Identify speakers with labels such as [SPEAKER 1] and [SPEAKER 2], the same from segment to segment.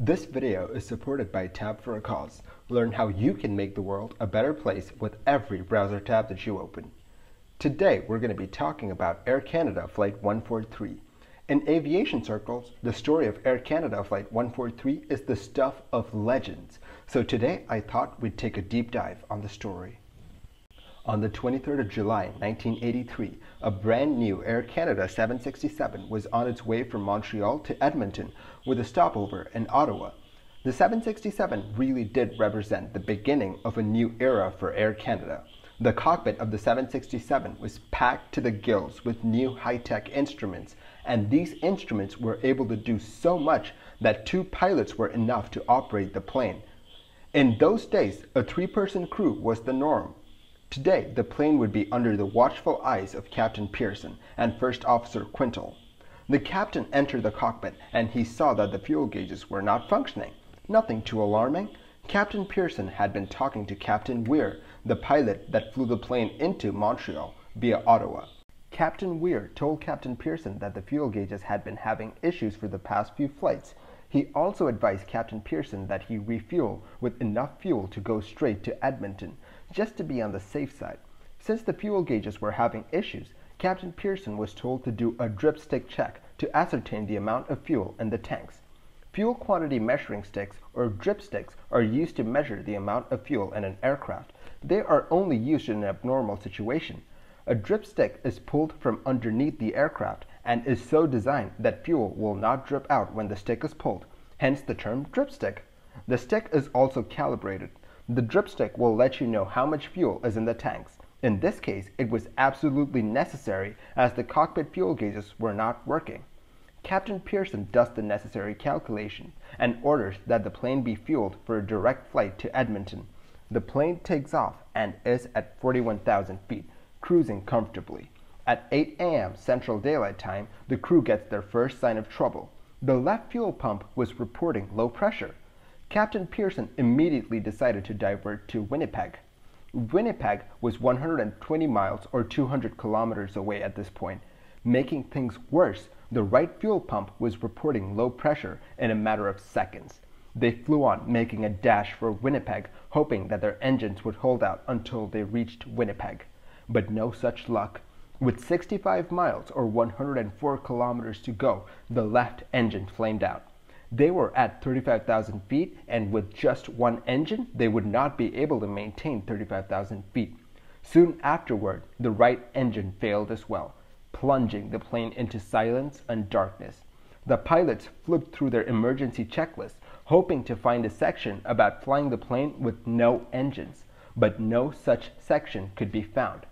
[SPEAKER 1] This video is supported by Tab for a Cause. Learn how you can make the world a better place with every browser tab that you open. Today, we're going to be talking about Air Canada Flight 143. In aviation circles, the story of Air Canada Flight 143 is the stuff of legends. So today, I thought we'd take a deep dive on the story. On the 23rd of July, 1983, a brand new Air Canada 767 was on its way from Montreal to Edmonton with a stopover in Ottawa. The 767 really did represent the beginning of a new era for Air Canada. The cockpit of the 767 was packed to the gills with new high-tech instruments, and these instruments were able to do so much that 2 pilots were enough to operate the plane. In those days, a 3-person crew was the norm. Today, the plane would be under the watchful eyes of Captain Pearson and First Officer Quintal. The captain entered the cockpit and he saw that the fuel gauges were not functioning. Nothing too alarming. Captain Pearson had been talking to Captain Weir, the pilot that flew the plane into Montreal via Ottawa. Captain Weir told Captain Pearson that the fuel gauges had been having issues for the past few flights. He also advised Captain Pearson that he refuel with enough fuel to go straight to Edmonton, just to be on the safe side. Since the fuel gauges were having issues, Captain Pearson was told to do a dripstick check to ascertain the amount of fuel in the tanks. Fuel quantity measuring sticks, or dripsticks, are used to measure the amount of fuel in an aircraft. They are only used in an abnormal situation. A dripstick is pulled from underneath the aircraft and is so designed that fuel will not drip out when the stick is pulled, hence the term dripstick. The stick is also calibrated. The dripstick will let you know how much fuel is in the tanks. In this case, it was absolutely necessary as the cockpit fuel gauges were not working. Captain Pearson does the necessary calculation and orders that the plane be fueled for a direct flight to Edmonton. The plane takes off and is at 41,000 feet, cruising comfortably. At 8 a.m. Central Daylight Time, the crew gets their first sign of trouble. The left fuel pump was reporting low pressure. Captain Pearson immediately decided to divert to Winnipeg. Winnipeg was 120 miles or 200 kilometers away at this point. Making things worse, the right fuel pump was reporting low pressure in a matter of seconds. They flew on, making a dash for Winnipeg, hoping that their engines would hold out until they reached Winnipeg. But no such luck. With 65 miles or 104 kilometers to go, the left engine flamed out. They were at 35,000 feet, and with just one engine, they would not be able to maintain 35,000 feet. Soon afterward, the right engine failed as well, plunging the plane into silence and darkness. The pilots flipped through their emergency checklist, hoping to find a section about flying the plane with no engines, but no such section could be found.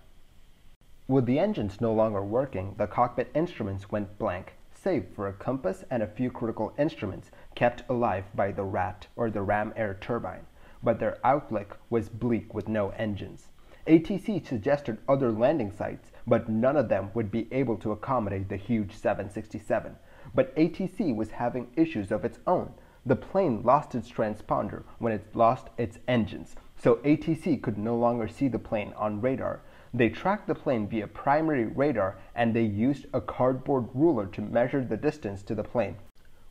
[SPEAKER 1] With the engines no longer working, the cockpit instruments went blank, save for a compass and a few critical instruments kept alive by the RAT, or the ram air turbine, but their outlook was bleak with no engines. ATC suggested other landing sites, but none of them would be able to accommodate the huge 767. But ATC was having issues of its own. The plane lost its transponder when it lost its engines, so ATC could no longer see the plane on radar. They tracked the plane via primary radar, and they used a cardboard ruler to measure the distance to the plane.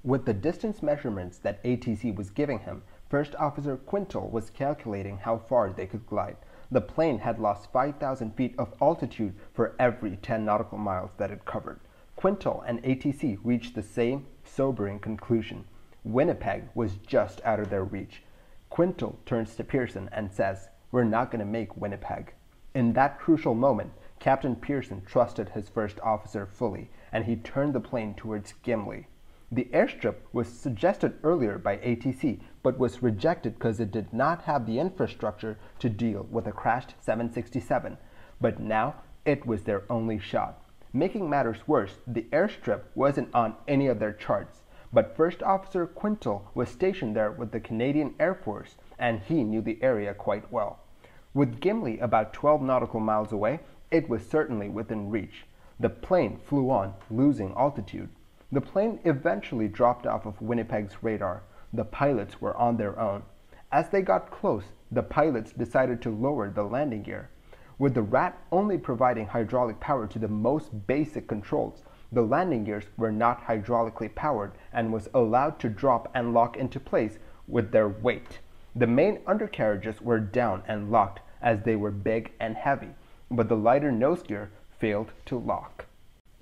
[SPEAKER 1] With the distance measurements that ATC was giving him, First Officer Quintal was calculating how far they could glide. The plane had lost 5,000 feet of altitude for every 10 nautical miles that it covered. Quintal and ATC reached the same sobering conclusion. Winnipeg was just out of their reach. Quintal turns to Pearson and says, "We're not going to make Winnipeg." In that crucial moment, Captain Pearson trusted his first officer fully, and he turned the plane towards Gimli. The airstrip was suggested earlier by ATC, but was rejected because it did not have the infrastructure to deal with a crashed 767. But now, it was their only shot. Making matters worse, the airstrip wasn't on any of their charts, but First Officer Quintal was stationed there with the Canadian Air Force, and he knew the area quite well. With Gimli about 12 nautical miles away, it was certainly within reach. The plane flew on, losing altitude. The plane eventually dropped off of Winnipeg's radar. The pilots were on their own. As they got close, the pilots decided to lower the landing gear. With the RAT only providing hydraulic power to the most basic controls, The landing gears were not hydraulically powered and was allowed to drop and lock into place with their weight. The main undercarriages were down and locked as they were big and heavy, but the lighter nose gear failed to lock.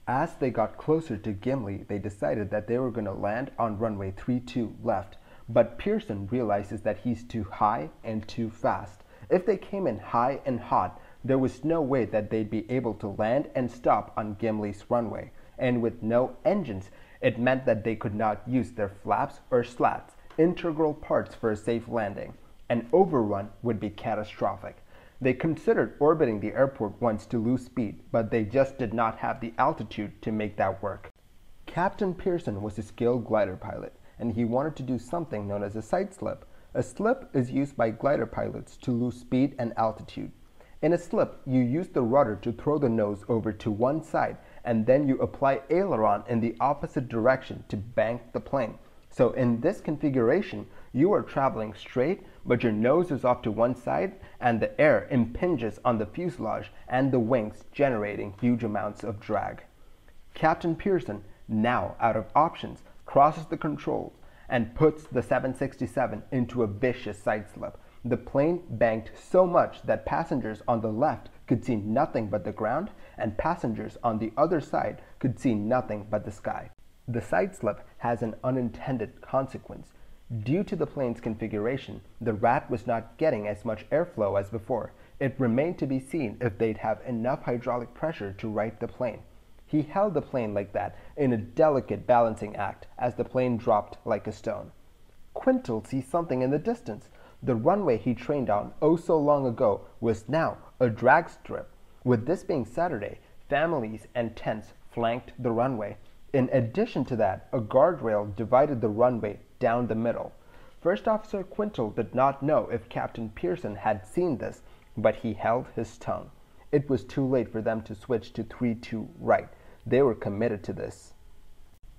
[SPEAKER 1] As they got closer to Gimli, they decided that they were going to land on runway 32 left, but Pearson realizes that he's too high and too fast. If they came in high and hot, there was no way that they'd be able to land and stop on Gimli's runway, and with no engines, it meant that they could not use their flaps or slats, integral parts for a safe landing. An overrun would be catastrophic. They considered orbiting the airport once to lose speed, but they just did not have the altitude to make that work. Captain Pearson was a skilled glider pilot, and he wanted to do something known as a side slip. A slip is used by glider pilots to lose speed and altitude. In a slip, you use the rudder to throw the nose over to one side, and then you apply aileron in the opposite direction to bank the plane. So in this configuration, you are traveling straight, but your nose is off to one side, and the air impinges on the fuselage and the wings, generating huge amounts of drag. Captain Pearson, now out of options, crosses the controls and puts the 767 into a vicious side slip. The plane banked so much that passengers on the left could see nothing but the ground, and passengers on the other side could see nothing but the sky. The side slip has an unintended consequence. Due to the plane's configuration, the rat was not getting as much airflow as before. It remained to be seen if they'd have enough hydraulic pressure to right the plane. He held the plane like that in a delicate balancing act as the plane dropped like a stone. Quintal sees something in the distance. The runway he trained on oh so long ago was now a drag strip. With this being Saturday, families and tents flanked the runway. In addition to that, a guardrail divided the runway down the middle. First Officer Quintal did not know if Captain Pearson had seen this, but he held his tongue. It was too late for them to switch to 3-2 right. They were committed to this.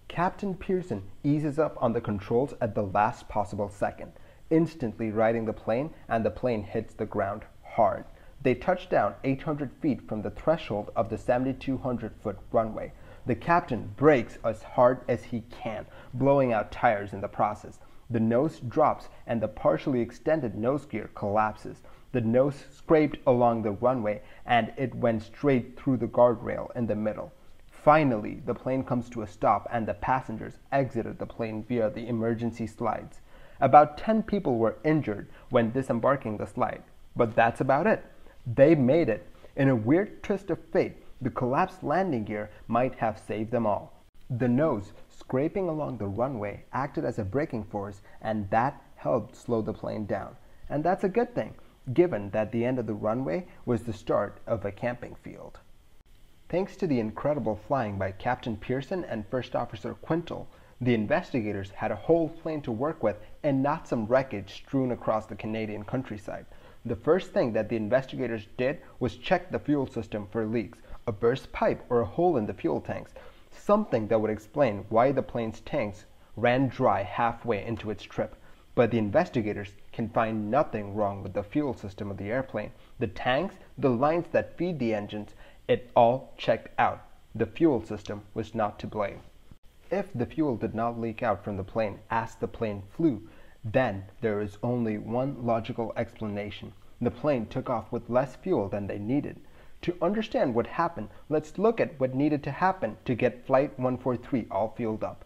[SPEAKER 1] Captain Pearson eases up on the controls at the last possible second, instantly righting the plane, and the plane hits the ground hard. They touch down 800 feet from the threshold of the 7,200-foot runway. The captain brakes as hard as he can, blowing out tires in the process. The nose drops and the partially extended nose gear collapses. The nose scraped along the runway and it went straight through the guardrail in the middle. Finally, the plane comes to a stop and the passengers exited the plane via the emergency slides. About 10 people were injured when disembarking the slide, but that's about it. They made it. In a weird twist of fate, the collapsed landing gear might have saved them all. The nose scraping along the runway acted as a braking force, and that helped slow the plane down. And that's a good thing, given that the end of the runway was the start of a camping field. Thanks to the incredible flying by Captain Pearson and First Officer Quintal, the investigators had a whole plane to work with and not some wreckage strewn across the Canadian countryside. The first thing that the investigators did was check the fuel system for leaks, a burst pipe or a hole in the fuel tanks, something that would explain why the plane's tanks ran dry halfway into its trip. But the investigators can find nothing wrong with the fuel system of the airplane. The tanks, the lines that feed the engines, it all checked out. The fuel system was not to blame. If the fuel did not leak out from the plane as the plane flew, then there is only one logical explanation. The plane took off with less fuel than they needed. To understand what happened, let's look at what needed to happen to get Flight 143 all fueled up.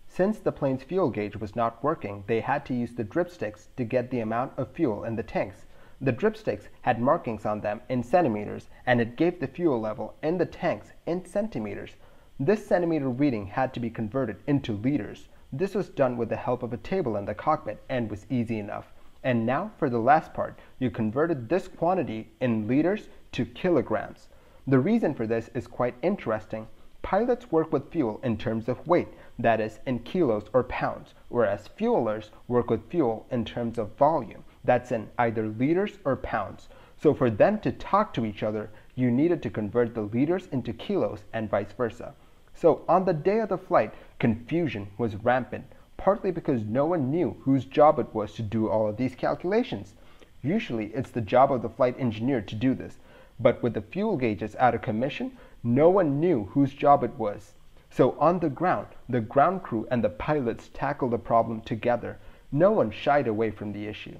[SPEAKER 1] Since the plane's fuel gauge was not working, they had to use the dripsticks to get the amount of fuel in the tanks. The dripsticks had markings on them in centimeters, and it gave the fuel level in the tanks in centimeters. This centimeter reading had to be converted into liters. This was done with the help of a table in the cockpit and was easy enough. And now for the last part, you converted this quantity in liters to kilograms. The reason for this is quite interesting. Pilots work with fuel in terms of weight, that is, in kilos or pounds, whereas fuelers work with fuel in terms of volume, that's in either liters or pounds. So for them to talk to each other, you needed to convert the liters into kilos and vice versa. So on the day of the flight, confusion was rampant, partly because no one knew whose job it was to do all of these calculations. Usually it's the job of the flight engineer to do this, but with the fuel gauges out of commission, no one knew whose job it was. So on the ground crew and the pilots tackled the problem together. No one shied away from the issue.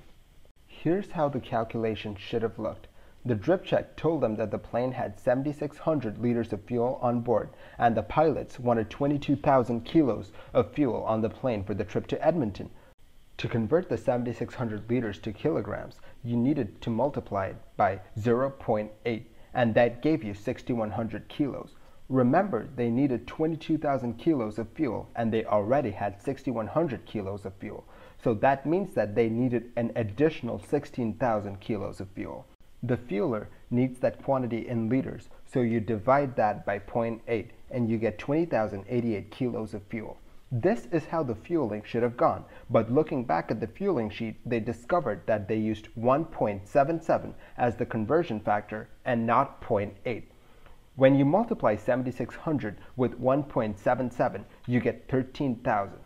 [SPEAKER 1] Here's how the calculation should have looked. The drip check told them that the plane had 7,600 liters of fuel on board, and the pilots wanted 22,000 kilos of fuel on the plane for the trip to Edmonton. To convert the 7,600 liters to kilograms, you needed to multiply it by 0.8, and that gave you 6,100 kilos. Remember, they needed 22,000 kilos of fuel, and they already had 6,100 kilos of fuel. So that means that they needed an additional 16,000 kilos of fuel. The fueler needs that quantity in liters, so you divide that by 0.8 and you get 20,088 kilos of fuel. This is how the fueling should have gone, but looking back at the fueling sheet, they discovered that they used 1.77 as the conversion factor and not 0.8. When you multiply 7,600 with 1.77, you get 13,000.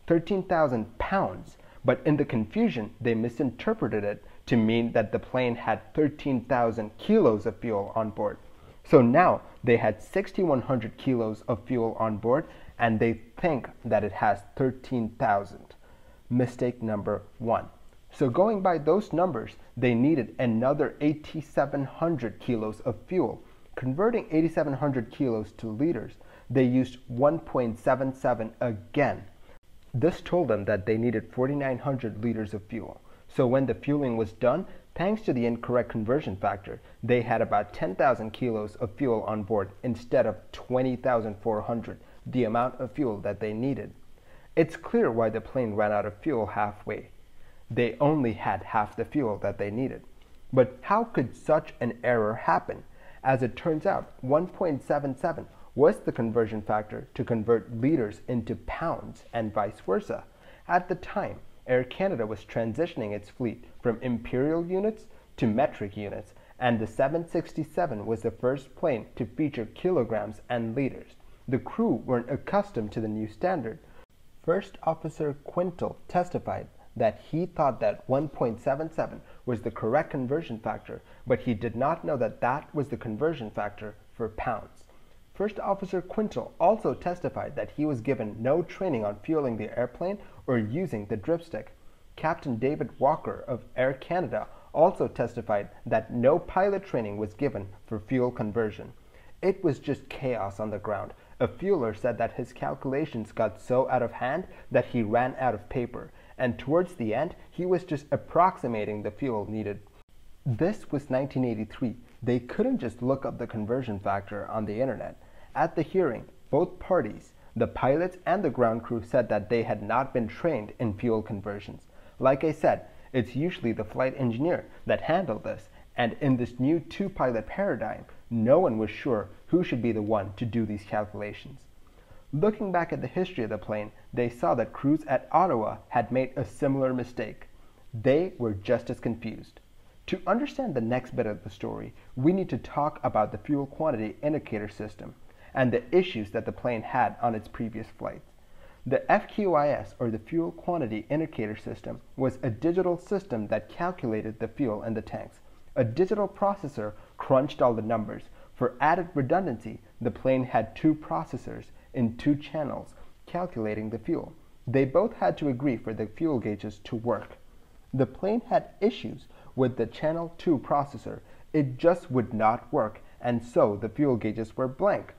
[SPEAKER 1] 13,000 pounds, but in the confusion, they misinterpreted it to mean that the plane had 13,000 kilos of fuel on board. So now they had 6,100 kilos of fuel on board, and they think that it has 13,000. Mistake number 1. So going by those numbers, they needed another 8,700 kilos of fuel. Converting 8,700 kilos to liters, they used 1.77 again. This told them that they needed 4,900 liters of fuel. So when the fueling was done, thanks to the incorrect conversion factor, they had about 10,000 kilos of fuel on board instead of 20,400, the amount of fuel that they needed. It's clear why the plane ran out of fuel halfway. They only had half the fuel that they needed. But how could such an error happen? As it turns out, 1.77 was the conversion factor to convert liters into pounds and vice versa. At the time, Air Canada was transitioning its fleet from imperial units to metric units, and the 767 was the first plane to feature kilograms and liters. The crew weren't accustomed to the new standard. First Officer Quintal testified that he thought that 1.77 was the correct conversion factor, but he did not know that that was the conversion factor for pounds. First Officer Quintal also testified that he was given no training on fueling the airplane or using the dripstick. Captain David Walker of Air Canada also testified that no pilot training was given for fuel conversion. It was just chaos on the ground. A fueler said that his calculations got so out of hand that he ran out of paper, and towards the end, he was just approximating the fuel needed. This was 1983. They couldn't just look up the conversion factor on the internet. At the hearing, both parties, the pilots and the ground crew, said that they had not been trained in fuel conversions. Like I said, it's usually the flight engineer that handled this, and in this new two-pilot paradigm, no one was sure who should be the one to do these calculations. Looking back at the history of the plane, they saw that crews at Ottawa had made a similar mistake. They were just as confused. To understand the next bit of the story, we need to talk about the fuel quantity indicator system and the issues that the plane had on its previous flights. The FQIS, or the Fuel Quantity Indicator System, was a digital system that calculated the fuel in the tanks. A digital processor crunched all the numbers. For added redundancy, the plane had two processors in two channels calculating the fuel. They both had to agree for the fuel gauges to work. The plane had issues with the Channel 2 processor. It just would not work, and so the fuel gauges were blank.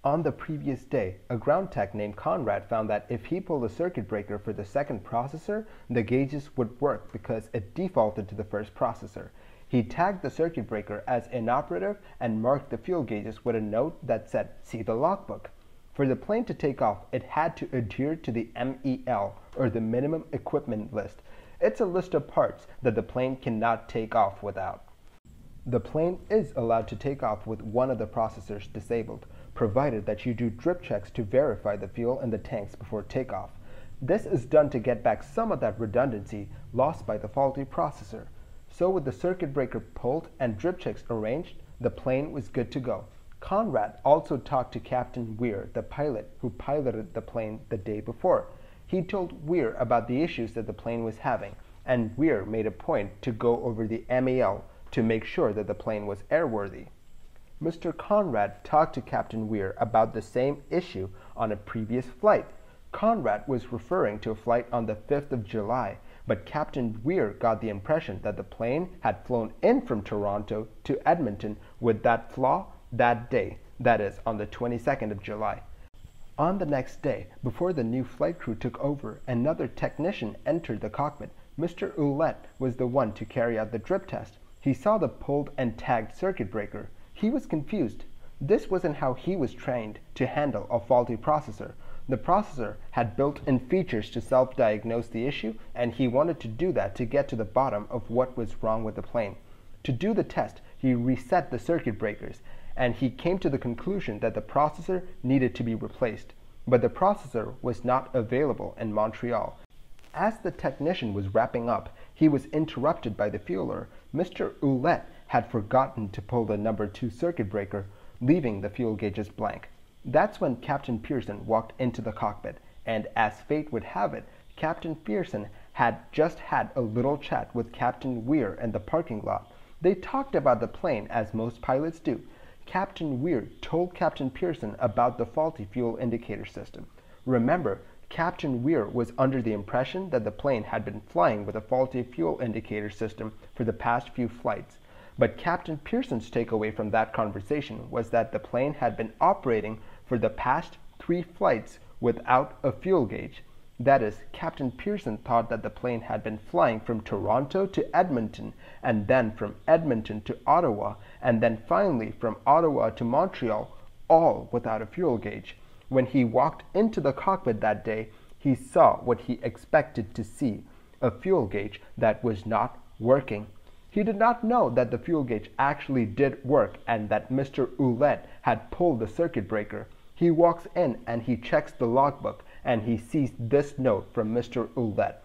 [SPEAKER 1] On the previous day, a ground tech named Conrad found that if he pulled the circuit breaker for the second processor, the gauges would work because it defaulted to the first processor. He tagged the circuit breaker as inoperative and marked the fuel gauges with a note that said, "See the logbook." For the plane to take off, it had to adhere to the MEL, or the Minimum Equipment List. It's a list of parts that the plane cannot take off without. The plane is allowed to take off with one of the processors disabled, provided that you do drip checks to verify the fuel in the tanks before takeoff. This is done to get back some of that redundancy lost by the faulty processor. So with the circuit breaker pulled and drip checks arranged, the plane was good to go. Conrad also talked to Captain Weir, the pilot who piloted the plane the day before. He told Weir about the issues that the plane was having, and Weir made a point to go over the MEL to make sure that the plane was airworthy. Mr. Conrad talked to Captain Weir about the same issue on a previous flight. Conrad was referring to a flight on the 5th of July, but Captain Weir got the impression that the plane had flown in from Toronto to Edmonton with that flaw that day, that is, on the 22nd of July. On the next day, before the new flight crew took over, another technician entered the cockpit. Mr. Ouellette was the one to carry out the drip test. He saw the pulled and tagged circuit breaker. He was confused. This wasn't how he was trained to handle a faulty processor. The processor had built-in features to self-diagnose the issue, and he wanted to do that to get to the bottom of what was wrong with the plane. To do the test, he reset the circuit breakers, and he came to the conclusion that the processor needed to be replaced. But the processor was not available in Montreal. As the technician was wrapping up, he was interrupted by the fueler. Mr. Ouellette had forgotten to pull the number 2 circuit breaker, leaving the fuel gauges blank. That's when Captain Pearson walked into the cockpit, and as fate would have it, Captain Pearson had just had a little chat with Captain Weir in the parking lot. They talked about the plane as most pilots do. Captain Weir told Captain Pearson about the faulty fuel indicator system. Remember, Captain Weir was under the impression that the plane had been flying with a faulty fuel indicator system for the past few flights. But Captain Pearson's takeaway from that conversation was that the plane had been operating for the past 3 flights without a fuel gauge. That is, Captain Pearson thought that the plane had been flying from Toronto to Edmonton, and then from Edmonton to Ottawa, and then finally from Ottawa to Montreal, all without a fuel gauge. When he walked into the cockpit that day, he saw what he expected to see, a fuel gauge that was not working. He did not know that the fuel gauge actually did work and that Mr. Ouellette had pulled the circuit breaker. He walks in and he checks the logbook and he sees this note from Mr. Ouellette.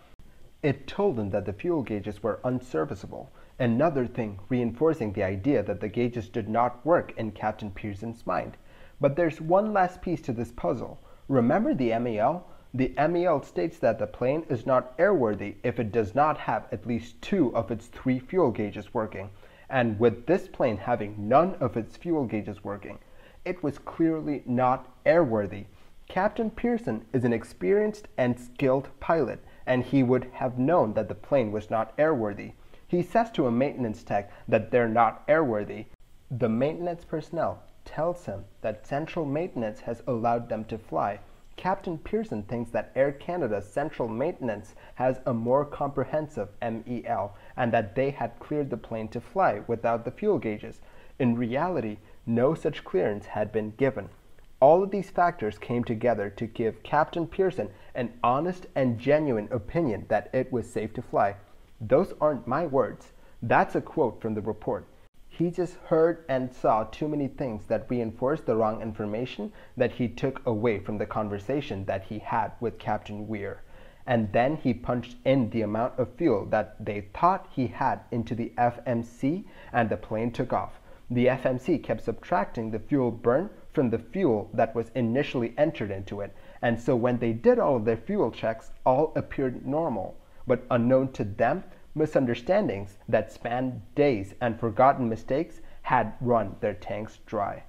[SPEAKER 1] It told him that the fuel gauges were unserviceable, another thing reinforcing the idea that the gauges did not work in Captain Pearson's mind. But there's one last piece to this puzzle. Remember the MEL? The MEL states that the plane is not airworthy if it does not have at least 2 of its 3 fuel gauges working. And with this plane having none of its fuel gauges working, it was clearly not airworthy. Captain Pearson is an experienced and skilled pilot, and he would have known that the plane was not airworthy. He says to a maintenance tech that they're not airworthy. The maintenance personnel tells him that Central Maintenance has allowed them to fly. Captain Pearson thinks that Air Canada's Central Maintenance has a more comprehensive MEL and that they had cleared the plane to fly without the fuel gauges. In reality, no such clearance had been given. All of these factors came together to give Captain Pearson an honest and genuine opinion that it was safe to fly. Those aren't my words. That's a quote from the report. He just heard and saw too many things that reinforced the wrong information that he took away from the conversation that he had with Captain Weir. And then he punched in the amount of fuel that they thought he had into the FMC, and the plane took off. The FMC kept subtracting the fuel burn from the fuel that was initially entered into it, and so when they did all of their fuel checks, all appeared normal. But unknown to them, misunderstandings that spanned days and forgotten mistakes had run their tanks dry.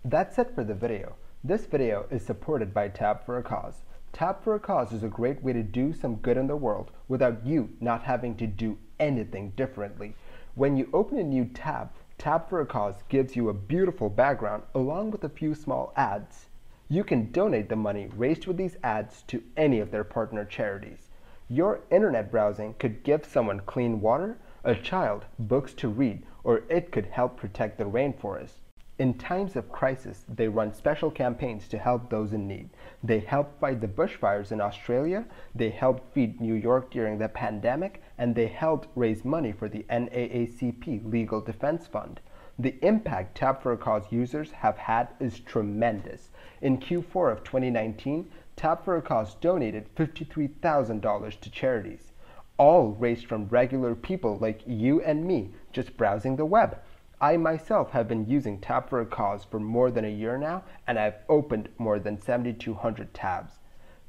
[SPEAKER 1] That's it for the video. This video is supported by Tab for a Cause. Tab for a Cause is a great way to do some good in the world without you not having to do anything differently. When you open a new tab, Tab for a Cause gives you a beautiful background along with a few small ads. You can donate the money raised with these ads to any of their partner charities. Your internet browsing could give someone clean water, a child books to read, or it could help protect the rainforest. In times of crisis, they run special campaigns to help those in need. They helped fight the bushfires in Australia, they helped feed New York during the pandemic, and they helped raise money for the NAACP Legal Defense Fund. The impact Tab for a Cause users have had is tremendous. In Q4 of 2019, Tab for a Cause donated $53,000 to charities, all raised from regular people like you and me just browsing the web. I myself have been using Tab for a Cause for more than a year now, and I've opened more than 7,200 tabs.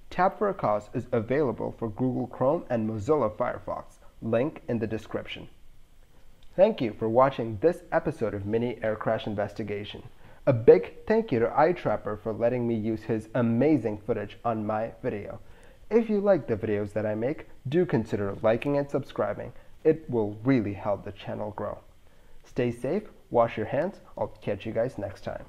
[SPEAKER 1] Tab for a Cause is available for Google Chrome and Mozilla Firefox. Link in the description. Thank you for watching this episode of Mini Air Crash Investigation. A big thank you to iTrapper for letting me use his amazing footage on my video. If you like the videos that I make, do consider liking and subscribing. It will really help the channel grow. Stay safe, wash your hands. I'll catch you guys next time.